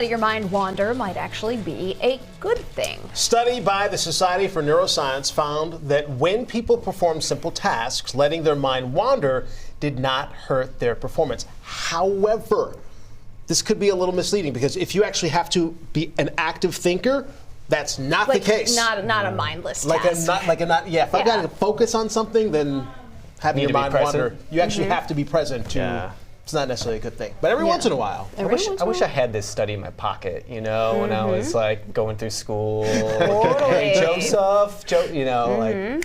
Your mind wander might actually be a good thing. Study by the Society for Neuroscience found that when people perform simple tasks, letting their mind wander did not hurt their performance. However, this could be a little misleading because if you actually have to be an active thinker, that's not the case. Not a mindless Like task. If I got to focus on something, then having your mind wander, you actually have to be present to. Yeah. It's not necessarily a good thing, but every once in a while. I wish I had this study in my pocket, when I was like going through school. Hey, Joseph, like,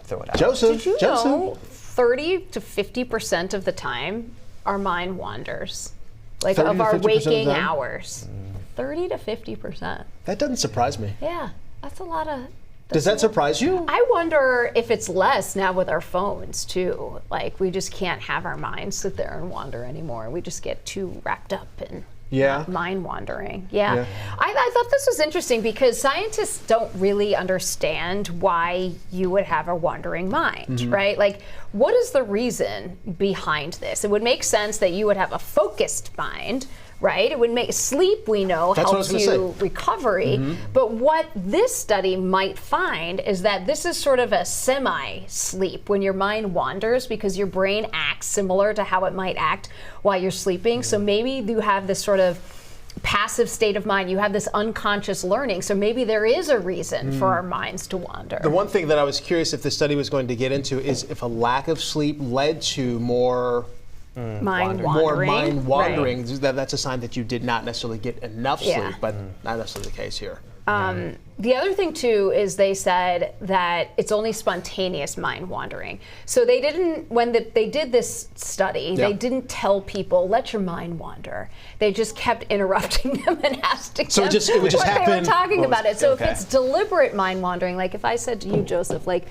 throw it out. Joseph, Did you know 30 to 50% of the time our mind wanders, like of our waking hours. 30 to 50%. That doesn't surprise me. Yeah, that's a lot of. Does that surprise you? I wonder if it's less now with our phones too. Like we just can't have our minds sit there and wander anymore. We just get too wrapped up in mind wandering. Yeah. I thought this was interesting because scientists don't really understand why you would have a wandering mind, right? Like what is the reason behind this? It would make sense that you would have a focused mind, right? It would make sleep, we know, helps you recovery. But what this study might find is that this is sort of a semi-sleep when your mind wanders because your brain acts similar to how it might act while you're sleeping. So maybe you have this sort of passive state of mind. You have this unconscious learning. So maybe there is a reason for our minds to wander. The one thing that I was curious if the study was going to get into is if a lack of sleep led to more mind wandering, right. That's a sign that you did not necessarily get enough sleep, but not necessarily the case here. The other thing too is they said that it's only spontaneous mind wandering. So they didn't, when they did this study, they didn't tell people, let your mind wander. They just kept interrupting them and asking them it would just what happen. they were talking about it. So if it's deliberate mind wandering, like if I said to you, Joseph, like,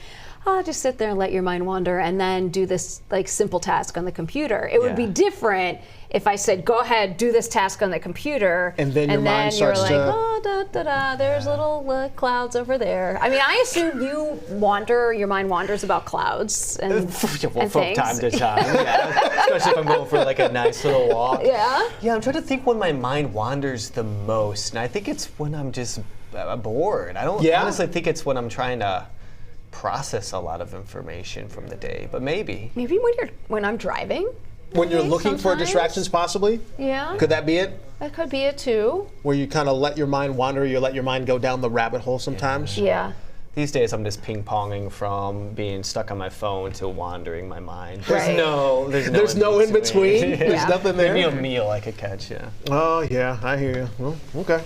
just sit there and let your mind wander and then do this like simple task on the computer. It would be different if I said, go ahead, do this task on the computer. And then your mind starts like, there's little clouds over there. I mean, I assume your mind wanders about clouds and from things. time to time, especially if I'm going for like a nice little walk. Yeah, I'm trying to think when my mind wanders the most, and I think it's when I'm just bored. I don't honestly think it's when I'm trying to process a lot of information from the day, but maybe when I'm driving. When you're looking for distractions, possibly? Yeah. Could that be it? That could be it too. Where you kind of let your mind wander, you let your mind go down the rabbit hole sometimes? Yeah. These days I'm just ping-ponging from being stuck on my phone to wandering my mind. Right. There's no in between. There's nothing there. Maybe a meal I could catch, Oh yeah, I hear you. Well, okay.